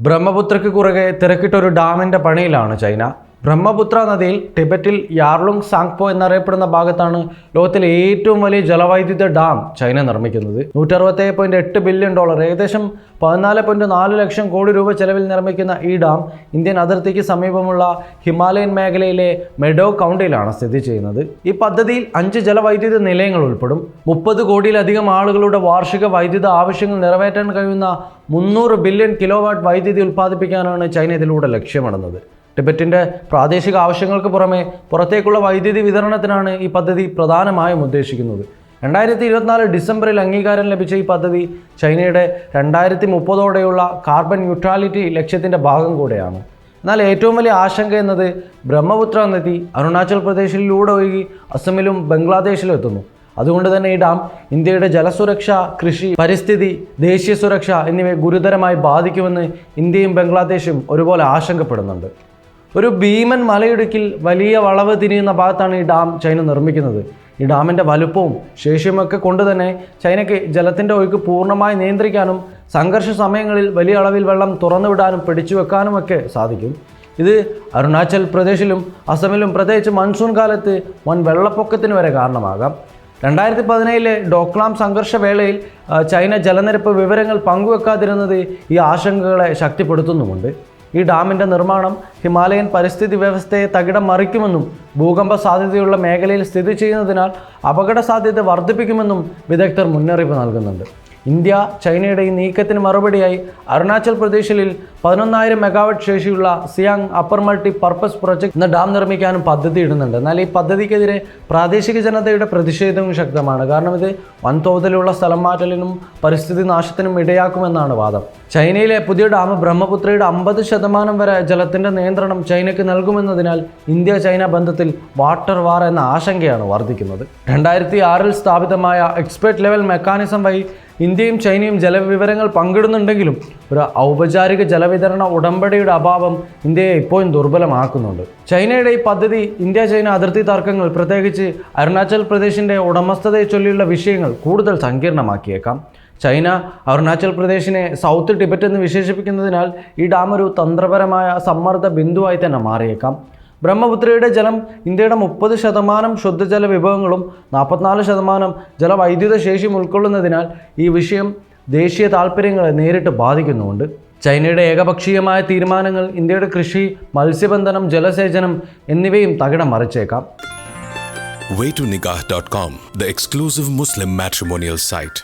ബ്രഹ്മപുത്രയ്ക്ക് കുറുകെ തിരക്കിട്ടൊരു ഡാമിൻ്റെ പണിയിലാണ് ചൈന. ബ്രഹ്മപുത്ര നദിയിൽ ടിബറ്റിൽ യാർലുങ് സാങ്പോ എന്നറിയപ്പെടുന്ന ഭാഗത്താണ് ലോകത്തിലെ ഏറ്റവും വലിയ ജലവൈദ്യുത ഡാം ചൈന നിർമ്മിക്കുന്നത്. $167.8 ബില്യൺ, ഏകദേശം 14.4 ലക്ഷം കോടി രൂപ ചെലവിൽ നിർമ്മിക്കുന്ന ഈ ഡാം ഇന്ത്യൻ അതിർത്തിക്ക് സമീപമുള്ള ഹിമാലയൻ മേഖലയിലെ മെഡോ കൗണ്ടിയിലാണ് സ്ഥിതി ചെയ്യുന്നത്. ഈ പദ്ധതിയിൽ 5 ജലവൈദ്യുത നിലയങ്ങൾ ഉൾപ്പെടും. 30 കോടിയിലധികം ആളുകളുടെ വാർഷിക വൈദ്യുത ആവശ്യങ്ങൾ നിറവേറ്റാൻ കഴിയുന്ന 300 ബില്യൺ കിലോവാട്ട് വൈദ്യുതി ഉൽപ്പാദിപ്പിക്കാനാണ് ചൈന ഇതിലൂടെ ലക്ഷ്യമിടുന്നത്. ടിബറ്റിൻ്റെ പ്രാദേശിക ആവശ്യങ്ങൾക്ക് പുറമെ പുറത്തേക്കുള്ള വൈദ്യുതി വിതരണത്തിനാണ് ഈ പദ്ധതി പ്രധാനമായും ഉദ്ദേശിക്കുന്നത്. 2024 ഡിസംബറിൽ അംഗീകാരം ലഭിച്ച ഈ പദ്ധതി ചൈനയുടെ 2030ഓടെയുള്ള കാർബൺ ന്യൂട്രാലിറ്റി ലക്ഷ്യത്തിൻ്റെ ഭാഗം കൂടെയാണ്. എന്നാൽ ഏറ്റവും വലിയ ആശങ്ക എന്നത് ബ്രഹ്മപുത്ര നദി അരുണാചൽ പ്രദേശിലൂടെ ഒഴുകി അസമിലും ബംഗ്ലാദേശിലും എത്തുന്നു. അതുകൊണ്ട് തന്നെ ഈ ഡാം ഇന്ത്യയുടെ ജലസുരക്ഷ, കൃഷി, പരിസ്ഥിതി, ദേശീയ സുരക്ഷ എന്നിവയെ ഗുരുതരമായി ബാധിക്കുമെന്ന് ഇന്ത്യയും ബംഗ്ലാദേശും ഒരുപോലെ ആശങ്കപ്പെടുന്നുണ്ട്. ഒരു ഭീമൻ മലയിടുക്കിൽ വലിയ വളവ് തിരിയുന്ന ഭാഗത്താണ് ഈ ഡാം ചൈന നിർമ്മിക്കുന്നത്. ഈ ഡാമിൻ്റെ വലുപ്പവും ശേഷിയുമൊക്കെ കൊണ്ട് തന്നെ ചൈനയ്ക്ക് ജലത്തിൻ്റെ ഒഴുക്ക് പൂർണ്ണമായി നിയന്ത്രിക്കാനും സംഘർഷ സമയങ്ങളിൽ വലിയ അളവിൽ വെള്ളം തുറന്നുവിടാനും പിടിച്ചു വെക്കാനുമൊക്കെ സാധിക്കും. ഇത് അരുണാചൽ പ്രദേശിലും അസമിലും പ്രത്യേകിച്ച് മൺസൂൺ കാലത്ത് വൻ വെള്ളപ്പൊക്കത്തിന് വരെ കാരണമാകാം. 2017 ഡോക്ലാം സംഘർഷവേളയിൽ ചൈന ജലനിരപ്പ് വിവരങ്ങൾ പങ്കുവെക്കാതിരുന്നത് ഈ ആശങ്കകളെ ശക്തിപ്പെടുത്തുന്നുമുണ്ട്. ഈ ഡാമിൻ്റെ നിർമ്മാണം ഹിമാലയൻ പരിസ്ഥിതി വ്യവസ്ഥയെ തകിടം മറിക്കുമെന്നും ഭൂകമ്പ സാധ്യതയുള്ള മേഖലയിൽ സ്ഥിതി ചെയ്യുന്നതിനാൽ അപകട സാധ്യത വർദ്ധിപ്പിക്കുമെന്നും വിദഗ്ധർ മുന്നറിയിപ്പ് നൽകുന്നുണ്ട്. ഇന്ത്യ ചൈനയുടെ ഈ നീക്കത്തിന് മറുപടിയായി അരുണാചൽ പ്രദേശിൽ 11,000 മെഗാവാട്ട് ശേഷിയുള്ള Siang upper multi purpose project എന്ന ഡാം നിർമ്മിക്കാനും പദ്ധതി ഇടുന്നുണ്ട്. എന്നാൽ ഈ പദ്ധതിക്കെതിരെ പ്രാദേശിക ജനതയുടെ പ്രതിഷേധവും ശക്തമാണ്. കാരണം ഇത് വൻതോതിലുള്ള സ്ഥലം മാറ്റലിനും പരിസ്ഥിതി നാശത്തിനും ഇടയാക്കുമെന്നാണ് വാദം. ചൈനയിലെ പുതിയ ഡാം ബ്രഹ്മപുത്രയുടെ 50% വരെ ജലത്തിൻ്റെ നിയന്ത്രണം ചൈനയ്ക്ക് നൽകുമെന്നതിനാൽ ഇന്ത്യ ചൈന ബന്ധത്തിൽ വാട്ടർ വാർ എന്ന ആശങ്കയാണ് വർദ്ധിക്കുന്നത്. 2006 സ്ഥാപിതമായ എക്സ്പെർട്ട് ലെവൽ മെക്കാനിസം വഴി ഇന്ത്യയും ചൈനയും ജലവിവരങ്ങൾ പങ്കിടുന്നുണ്ടെങ്കിലും ഒരു ഔപചാരിക ജലവിതരണ ഉടമ്പടിയുടെ അഭാവം ഇന്ത്യയെ ഇപ്പോഴും ദുർബലമാക്കുന്നുണ്ട്. ചൈനയുടെ ഈ പദ്ധതി ഇന്ത്യ ചൈന അതിർത്തി തർക്കങ്ങൾ, പ്രത്യേകിച്ച് അരുണാചൽ പ്രദേശിൻ്റെ ഉടമസ്ഥതയെ ചൊല്ലിയുള്ള വിഷയങ്ങൾ കൂടുതൽ സങ്കീർണമാക്കിയേക്കാം. ചൈന അരുണാചൽ പ്രദേശിനെ സൗത്ത് ടിബറ്റ് എന്ന് വിശേഷിപ്പിക്കുന്നതിനാൽ ഈ ഡാം ഒരു തന്ത്രപരമായ സമ്മർദ്ദ ബിന്ദുവായി തന്നെ മാറിയേക്കാം. ബ്രഹ്മപുത്രയുടെ ജലം ഇന്ത്യയുടെ 30% ശുദ്ധജല വിഭവങ്ങളും 44% ജലവൈദ്യുത ശേഷിയും ഉൾക്കൊള്ളുന്നതിനാൽ ഈ വിഷയം ദേശീയ താൽപ്പര്യങ്ങളെ നേരിട്ട് ബാധിക്കുന്നുമുണ്ട്. ചൈനയുടെ ഏകപക്ഷീയമായ തീരുമാനങ്ങൾ ഇന്ത്യയുടെ കൃഷി, മത്സ്യബന്ധനം, ജലസേചനം എന്നിവയും തകിടം മറിച്ചേക്കാം. Way2Nikah.com, the exclusive Muslim matrimonial site.